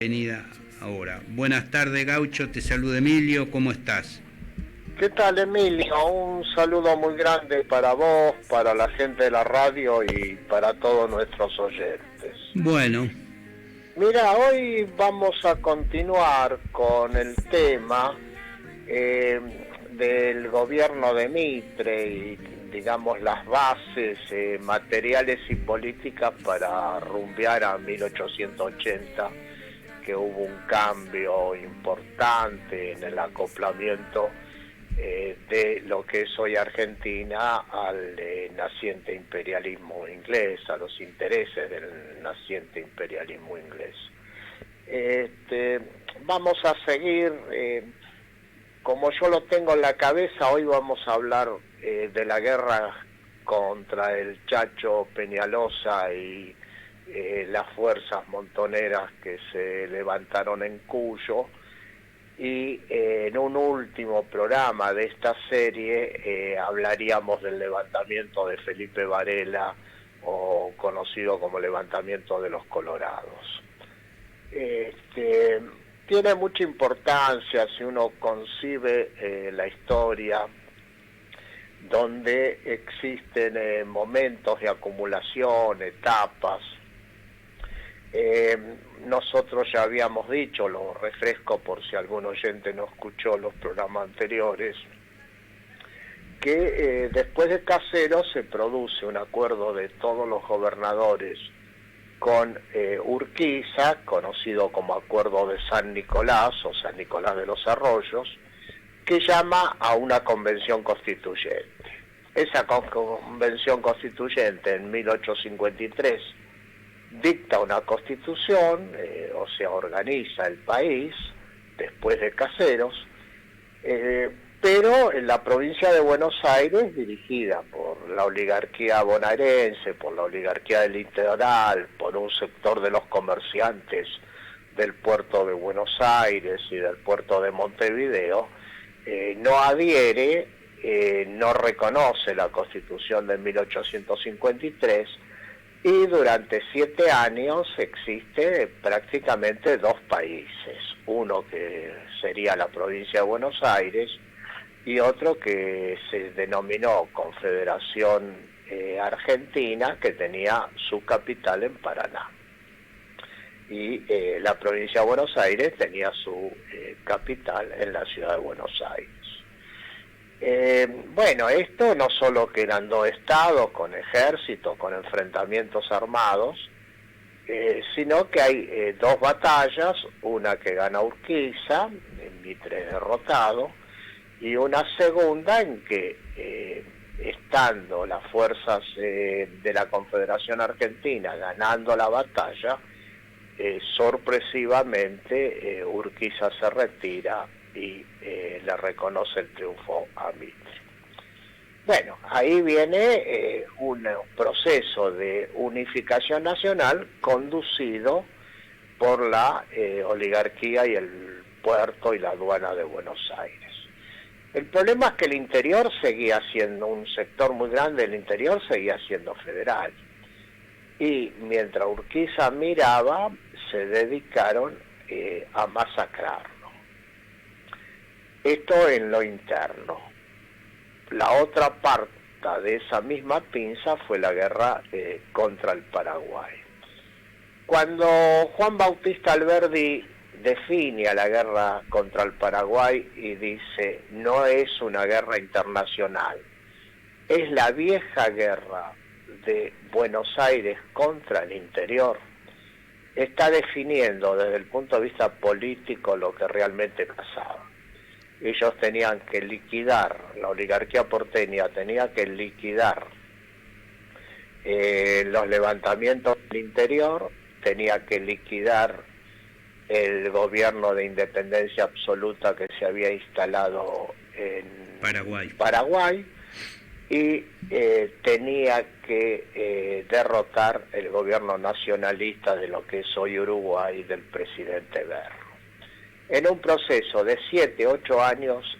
Venida ahora. Buenas tardes, Gaucho, te saluda Emilio, ¿cómo estás? ¿Qué tal, Emilio? Un saludo muy grande para vos, para la gente de la radio y para todos nuestros oyentes. Bueno. Mira, hoy vamos a continuar con el tema del gobierno de Mitre y, digamos, las bases materiales y políticas para rumbear a 1880, que hubo un cambio importante en el acoplamiento de lo que es hoy Argentina al naciente imperialismo inglés, a los intereses del naciente imperialismo inglés. Vamos a seguir, como yo lo tengo en la cabeza, hoy vamos a hablar de la guerra contra el Chacho Peñalosa y las fuerzas montoneras que se levantaron en Cuyo, y en un último programa de esta serie hablaríamos del levantamiento de Felipe Varela, o conocido como levantamiento de los Colorados. Tiene mucha importancia si uno concibe la historia, donde existen momentos de acumulación, etapas. Nosotros ya habíamos dicho, lo refresco por si algún oyente no escuchó los programas anteriores, que después de Caseros se produce un acuerdo de todos los gobernadores con Urquiza, conocido como Acuerdo de San Nicolás o San Nicolás de los Arroyos, que llama a una convención constituyente. Esa convención constituyente en 1853 dicta una constitución, o sea, organiza el país después de Caseros, pero en la provincia de Buenos Aires, dirigida por la oligarquía bonaerense, por la oligarquía del litoral, por un sector de los comerciantes del puerto de Buenos Aires y del puerto de Montevideo, no adhiere, no reconoce la constitución de 1853, y durante 7 años existe prácticamente dos países, uno que sería la provincia de Buenos Aires y otro que se denominó Confederación Argentina, que tenía su capital en Paraná. Y la provincia de Buenos Aires tenía su capital en la ciudad de Buenos Aires. Bueno, esto no solo que eran dos estados con ejércitos, con enfrentamientos armados, sino que hay dos batallas, una que gana Urquiza, en Mitre derrotado, y una segunda en que, estando las fuerzas de la Confederación Argentina ganando la batalla, sorpresivamente Urquiza se retira y le reconoce el triunfo a Mitre. Bueno, ahí viene un proceso de unificación nacional conducido por la oligarquía y el puerto y la aduana de Buenos Aires. El problema es que el interior seguía siendo, un sector muy grande del interior seguía siendo federal. Y mientras Urquiza miraba, se dedicaron a masacrarlo. Esto en lo interno. La otra parte de esa misma pinza fue la guerra contra el Paraguay. Cuando Juan Bautista Alberdi define a la guerra contra el Paraguay y dice, no es una guerra internacional, es la vieja guerra de Buenos Aires contra el interior, está definiendo desde el punto de vista político lo que realmente pasaba. Ellos tenían que liquidar, la oligarquía porteña tenía que liquidar los levantamientos del interior, tenía que liquidar el gobierno de independencia absoluta que se había instalado en Paraguay y tenía que derrotar el gobierno nacionalista de lo que es hoy Uruguay del presidente Berro. En un proceso de 7, 8 años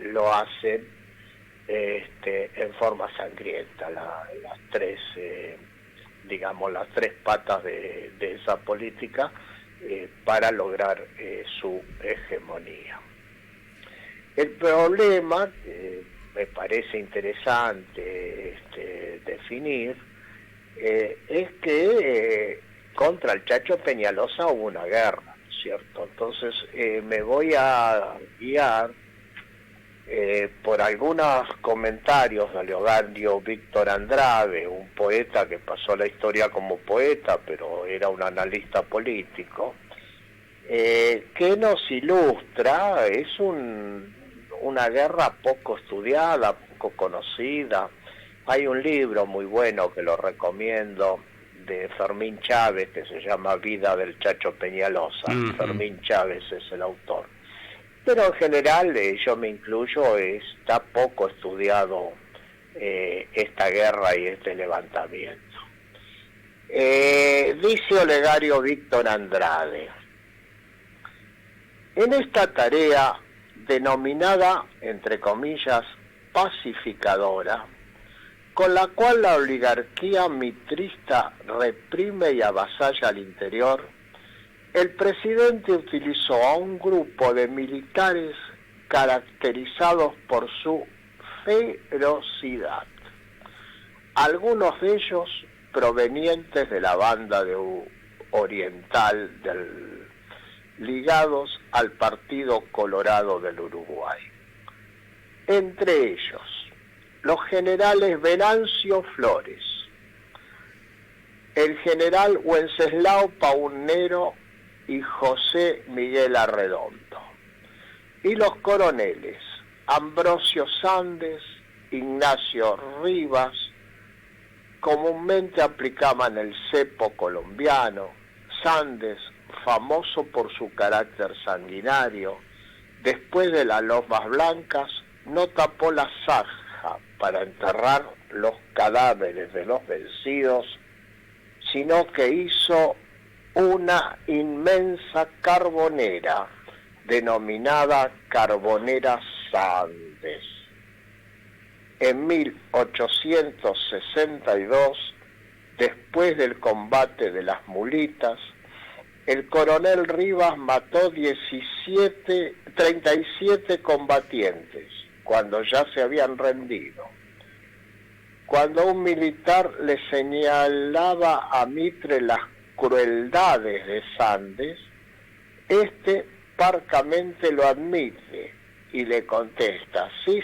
lo hacen en forma sangrienta, las tres patas de esa política, para lograr su hegemonía. El problema, me parece interesante definir, es que contra el Chacho Peñalosa hubo una guerra, ¿cierto? Entonces me voy a guiar por algunos comentarios de Leogandio Víctor Andrade, un poeta que pasó a la historia como poeta, pero era un analista político, que nos ilustra. Es una guerra poco estudiada, poco conocida. Hay un libro muy bueno que lo recomiendo, de Fermín Chávez, que se llama Vida del Chacho Peñalosa. Fermín Chávez es el autor. Pero en general, yo me incluyo, está poco estudiado esta guerra y este levantamiento. Dice Olegario Víctor Andrade: en esta tarea denominada, entre comillas, pacificadora, con la cual la oligarquía mitrista reprime y avasalla al interior, el presidente utilizó a un grupo de militares caracterizados por su ferocidad, algunos de ellos provenientes de la banda oriental ligados al Partido Colorado del Uruguay. Entre ellos, los generales Venancio Flores, el general Wenceslao Paunero y José Miguel Arredondo, y los coroneles Ambrosio Sandes, Ignacio Rivas, comúnmente aplicaban el cepo colombiano. Sandes, famoso por su carácter sanguinario, después de las Lomas Blancas, no tapó la zanja para enterrar los cadáveres de los vencidos, sino que hizo una inmensa carbonera denominada Carbonera Sandes. En 1862, después del combate de las Mulitas, el coronel Rivas mató 37 combatientes cuando ya se habían rendido. Cuando un militar le señalaba a Mitre las crueldades de Sandes, este parcamente lo admite y le contesta: sí,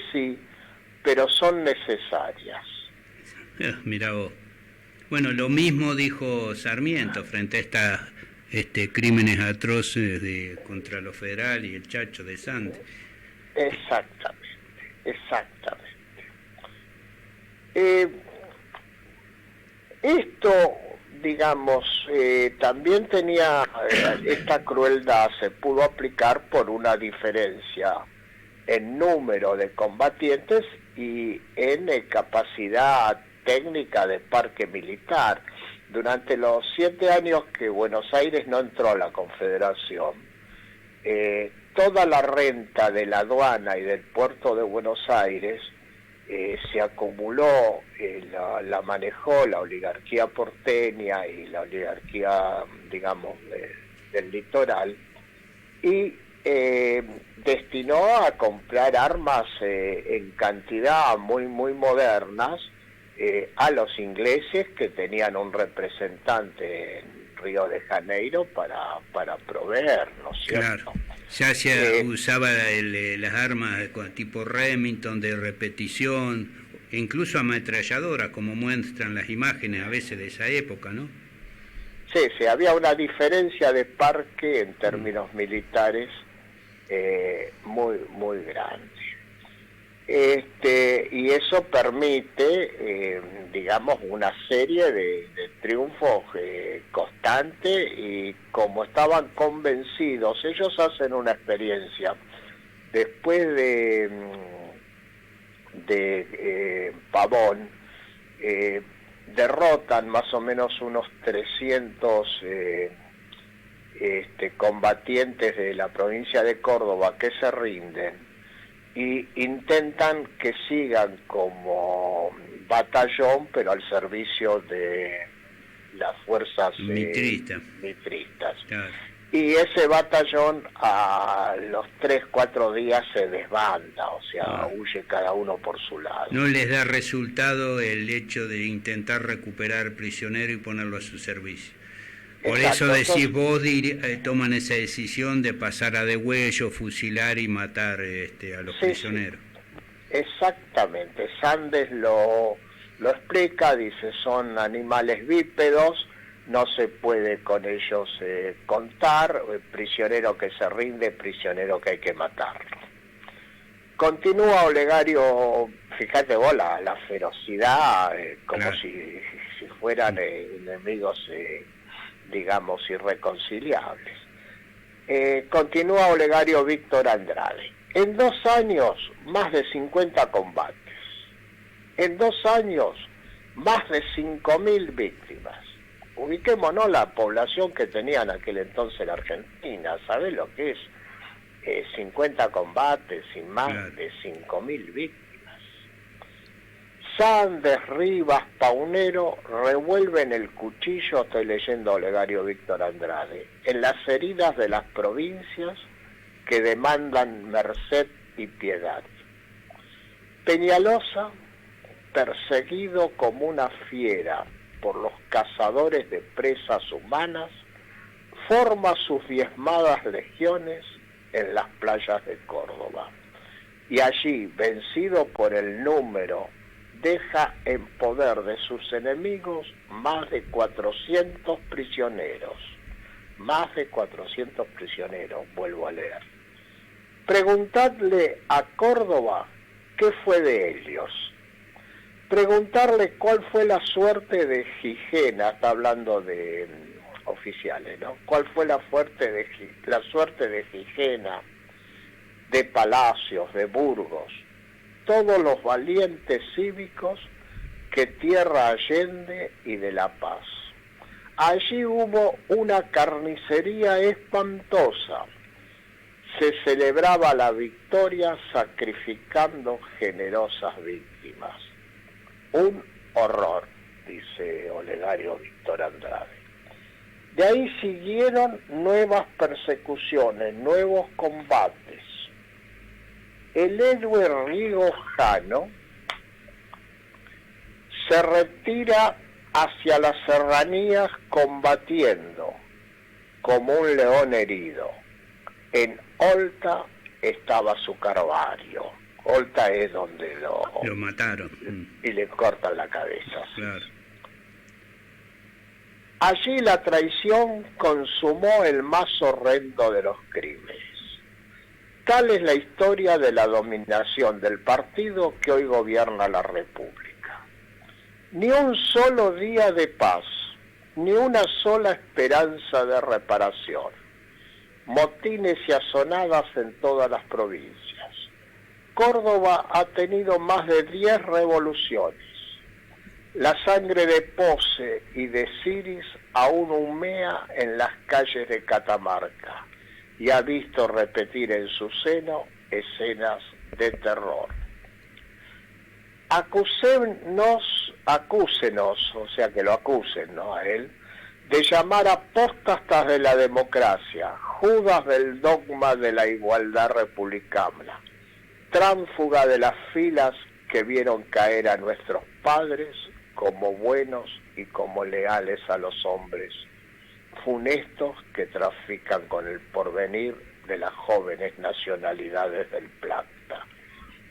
pero son necesarias. Mirá vos. Bueno, lo mismo dijo Sarmiento frente a estas crímenes atroces contra los federales y el Chacho de Sandes. Exactamente. Esto, digamos, también tenía esta crueldad, se pudo aplicar por una diferencia en número de combatientes y en capacidad técnica de parque militar. Durante los 7 años que Buenos Aires no entró a la Confederación, toda la renta de la aduana y del puerto de Buenos Aires se acumuló, la manejó la oligarquía porteña y la oligarquía, digamos, del litoral, y destinó a comprar armas en cantidad muy modernas a los ingleses, que tenían un representante en Río de Janeiro para proveer, ¿no es cierto? Claro. Ya usaba las armas tipo Remington de repetición, incluso ametralladoras, como muestran las imágenes a veces de esa época, ¿no? Sí, había una diferencia de parque en términos militares muy grande. Y eso permite, digamos, una serie de triunfos constantes, y como estaban convencidos, ellos hacen una experiencia. Después de Pavón, derrotan más o menos unos 300 combatientes de la provincia de Córdoba que se rinden, y intentan que sigan como batallón, pero al servicio de las fuerzas mitristas. Claro. Y ese batallón a los 3-4 días se desbanda, o sea, huye cada uno por su lado. ¿No les da resultado el hecho de intentar recuperar prisionero y ponerlo a su servicio? Por Exacto, eso decís vos, toman esa decisión de pasar a degüello, fusilar y matar a los prisioneros. Sí. Exactamente, Sandes lo explica, dice, son animales bípedos, no se puede con ellos contar, prisionero que se rinde, prisionero que hay que matar. Continúa Olegario, fíjate vos la ferocidad, como claro. si fueran enemigos, digamos, irreconciliables. Continúa Olegario Víctor Andrade. En 2 años, más de 50 combates. En 2 años, más de 5.000 víctimas. Ubiquémonos la población que tenía en aquel entonces la Argentina. ¿Sabés lo que es 50 combates y más de 5.000 víctimas? Sandes, Rivas, Paunero revuelven el cuchillo, estoy leyendo Olegario Víctor Andrade, en las heridas de las provincias que demandan merced y piedad. Peñalosa, perseguido como una fiera por los cazadores de presas humanas, forma sus diezmadas legiones en las playas de Córdoba. Y allí, vencido por el número, deja en poder de sus enemigos más de 400 prisioneros. Más de 400 prisioneros, vuelvo a leer. Preguntadle a Córdoba qué fue de ellos. Preguntarle cuál fue la suerte de Gigena, está hablando de oficiales, ¿no? ¿Cuál fue la suerte de Gigena, de Palacios, de Burgos? Todos los valientes cívicos que Tierra Allende y de La Paz. Allí hubo una carnicería espantosa. Se celebraba la victoria sacrificando generosas víctimas. Un horror, dice Olegario Víctor Andrade. De ahí siguieron nuevas persecuciones, nuevos combates. El héroe riojano se retira hacia las serranías combatiendo como un león herido. En Olta estaba su Carvario. Olta es donde lo mataron y le cortan la cabeza. Claro. Allí la traición consumó el más horrendo de los crímenes. Tal es la historia de la dominación del partido que hoy gobierna la República. Ni un solo día de paz, ni una sola esperanza de reparación. Motines y azonadas en todas las provincias. Córdoba ha tenido más de 10 revoluciones. La sangre de Pose y de Siris aún humea en las calles de Catamarca y ha visto repetir en su seno escenas de terror. Acúsenos, o sea que lo acusen, ¿no?, a él, de llamar apóstatas de la democracia, judas del dogma de la igualdad republicana, tránfuga de las filas que vieron caer a nuestros padres como buenos y como leales a los hombres, funestos que trafican con el porvenir de las jóvenes nacionalidades del Plata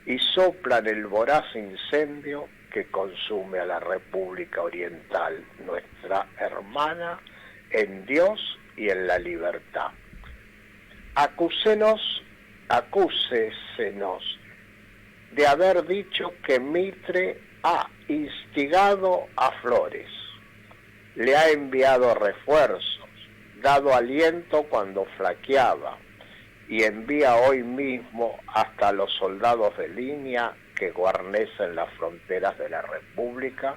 y soplan el voraz incendio que consume a la República Oriental, nuestra hermana en Dios y en la libertad. Acúsenos de haber dicho que Mitre ha instigado a Flores, le ha enviado refuerzos, dado aliento cuando flaqueaba, y envía hoy mismo hasta los soldados de línea que guarnecen las fronteras de la República,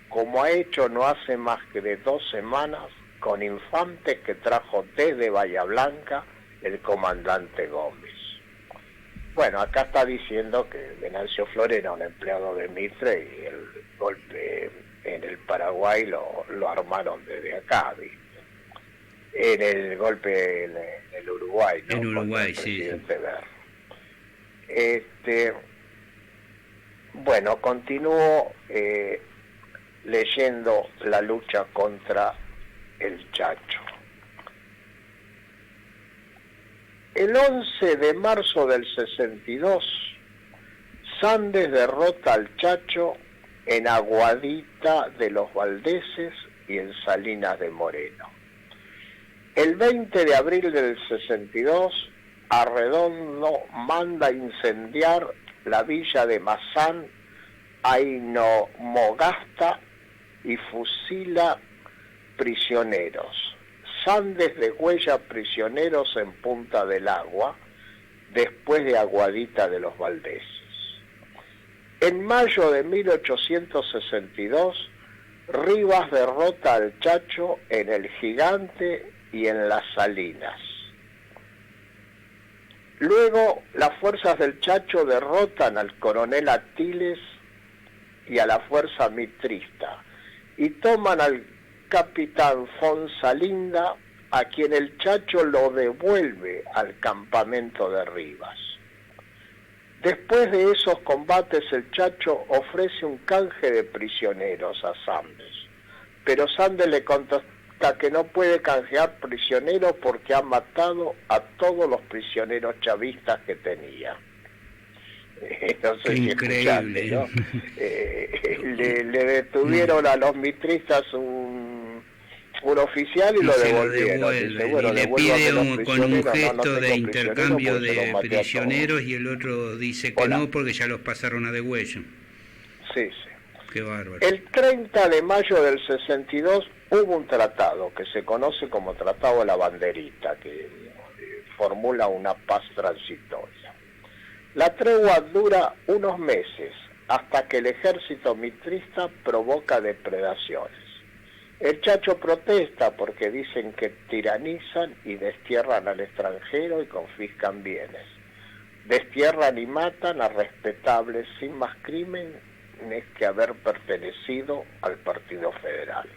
como ha hecho no hace más que de 2 semanas con infantes que trajo desde Bahía Blanca el comandante Gómez. Bueno, acá está diciendo que Venancio Flores era un empleado de Mitre y el golpe en el Paraguay lo armaron desde acá, ¿viste? En el golpe en el Uruguay, ¿no? En Uruguay, Contra el sí. presidente Berr. Bueno, continúo leyendo la lucha contra el Chacho. El 11 de marzo del 62, Sandes derrota al Chacho en Aguadita de los Valdeses y en Salinas de Moreno. El 20 de abril del 62, Arredondo manda incendiar la villa de Mazán, Ainomogasta, y fusila prisioneros. Sandes degüella prisioneros en Punta del Agua, después de Aguadita de los Valdeses. En mayo de 1862, Rivas derrota al Chacho en El Gigante y en Las Salinas. Luego, las fuerzas del Chacho derrotan al coronel Atiles y a la fuerza mitrista y toman al capitán Fonsalinda, a quien el Chacho lo devuelve al campamento de Rivas. Después de esos combates, el Chacho ofrece un canje de prisioneros a Sandes, pero Sandes le contesta que no puede canjear prisioneros porque ha matado a todos los prisioneros chavistas que tenía. No sé si escuchaste, ¿no? Le detuvieron a los mitristas un oficial y lo devolvieron. Dice, bueno, y le pide con un gesto de intercambio de prisioneros y el otro dice que no porque ya los pasaron a degüello. Sí, sí. Qué bárbaro. El 30 de mayo del 62 hubo un tratado que se conoce como Tratado de la Banderita, que formula una paz transitoria. La tregua dura unos meses, hasta que el ejército mitrista provoca depredaciones. El Chacho protesta porque dicen que tiranizan y destierran al extranjero y confiscan bienes. Destierran y matan a respetables sin más crímenes que haber pertenecido al Partido Federal.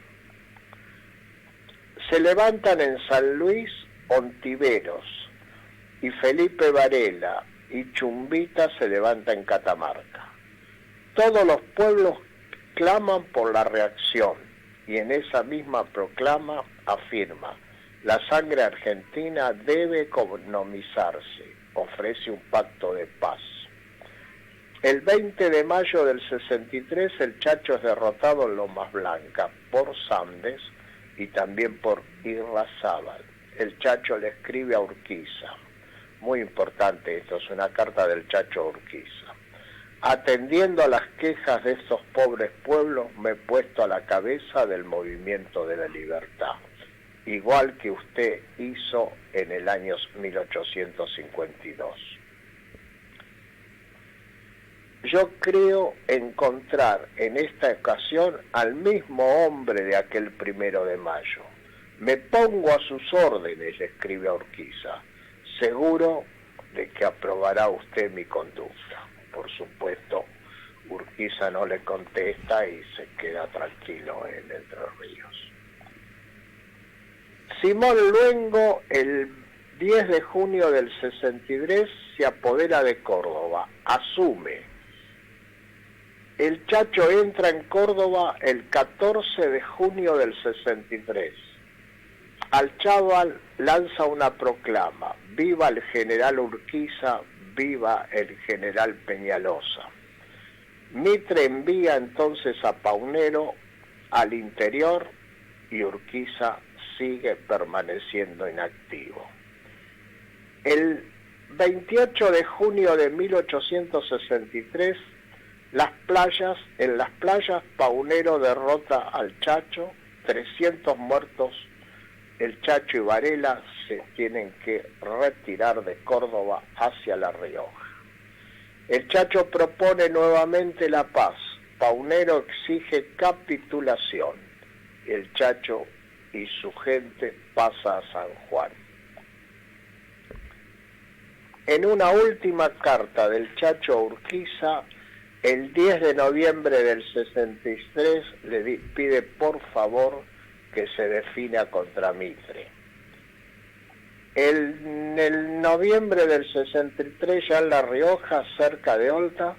Se levantan en San Luis Ontiveros y Felipe Varela y Chumbita se levanta en Catamarca. Todos los pueblos claman por la reacción y en esa misma proclama afirma: la sangre argentina debe economizarse, ofrece un pacto de paz. El 20 de mayo del 63 el Chacho es derrotado en Lomas Blancas por Sandes y también por Irrazábal. El Chacho le escribe a Urquiza. Muy importante esto, es una carta del Chacho a Urquiza. Atendiendo a las quejas de estos pobres pueblos, me he puesto a la cabeza del movimiento de la libertad, igual que usted hizo en el año 1852. Yo creo encontrar en esta ocasión al mismo hombre de aquel 1 de mayo. Me pongo a sus órdenes, escribe a Urquiza, seguro de que aprobará usted mi conducta. Por supuesto, Urquiza no le contesta y se queda tranquilo en Entre Ríos. Simón Luengo, el 10 de junio del 63, se apodera de Córdoba, asume. El Chacho entra en Córdoba el 14 de junio del 63. Alchaval lanza una proclama: viva el general Urquiza, viva el general Peñalosa. Mitre envía entonces a Paunero al interior y Urquiza sigue permaneciendo inactivo. El 28 de junio de 1863, en las playas Paunero derrota al Chacho, 300 muertos. El Chacho y Varela se tienen que retirar de Córdoba hacia La Rioja. El Chacho propone nuevamente la paz. Paunero exige capitulación. El Chacho y su gente pasa a San Juan. En una última carta del Chacho a Urquiza, el 10 de noviembre del 63, le pide por favor que se defina contra Mitre. En el noviembre del 63, ya en La Rioja, cerca de Olta,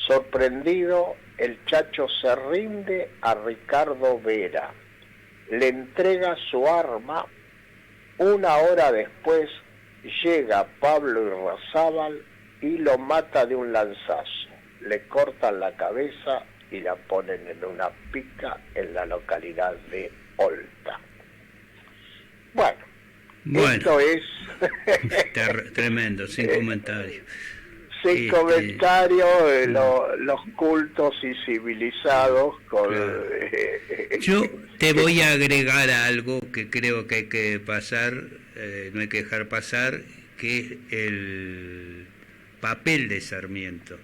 sorprendido, el Chacho se rinde a Ricardo Vera. Le entrega su arma. Una hora después llega Pablo Irrazábal y lo mata de un lanzazo. Le cortan la cabeza y la ponen en una pica en la localidad de Olta. Bueno, esto es... Tremendo, sin comentarios. Sin comentarios, los cultos y civilizados. Claro. Yo te voy a agregar algo que creo que hay que pasar, no hay que dejar pasar, que es el papel de Sarmiento.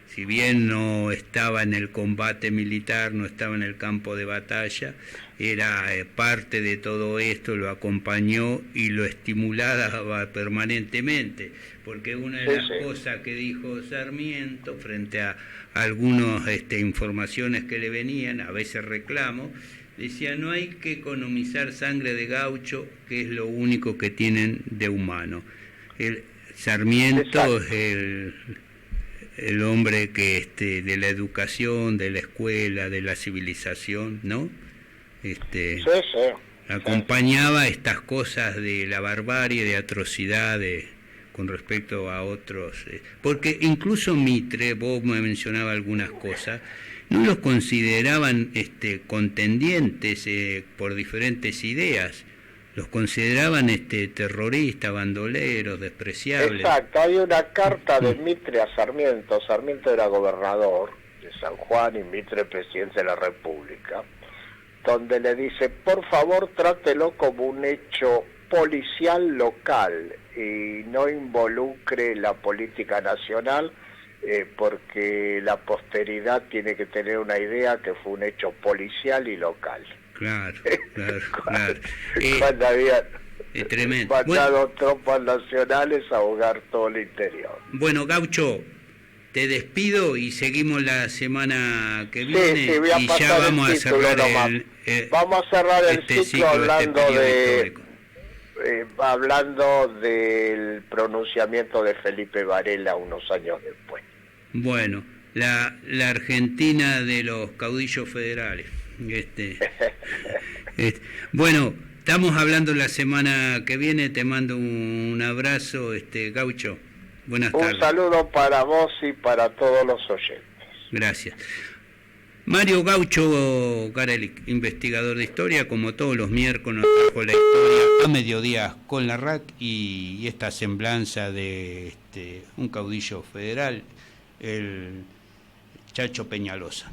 Si bien no estaba en el combate militar, no estaba en el campo de batalla, era parte de todo esto, lo acompañó y lo estimulaba permanentemente, porque una de las cosas que dijo Sarmiento frente a algunas informaciones que le venían, a veces reclamos, decía: no hay que economizar sangre de gaucho, que es lo único que tienen de humano. Sarmiento es el hombre que de la educación, de la escuela, de la civilización, ¿no? Acompañaba estas cosas de la barbarie, de atrocidades con respecto a otros, porque incluso Mitre, vos me mencionabas algunas cosas, no los consideraban contendientes por diferentes ideas. Los consideraban terroristas, bandoleros, despreciables. Exacto, hay una carta de Mitre a Sarmiento. Sarmiento era gobernador de San Juan y Mitre presidente de la República, donde le dice: por favor, trátelo como un hecho policial local y no involucre la política nacional, porque la posteridad tiene que tener una idea que fue un hecho policial y local. Claro. Cuando habían mandado tropas nacionales a ahogar todo el interior. Bueno, Gaucho, te despido y seguimos la semana que viene. Voy a y pasar ya vamos a cerrar vamos a cerrar el ciclo hablando del pronunciamiento de Felipe Varela unos años después. Bueno, la Argentina de los caudillos federales. Bueno, estamos hablando la semana que viene. Te mando un abrazo, Gaucho. Buenas tardes. Un saludo para vos y para todos los oyentes. Gracias. Mario Gaucho Garelic, investigador de historia, como todos los miércoles nos trajo la historia a mediodía con la RAC y esta semblanza de un caudillo federal, el Chacho Peñalosa.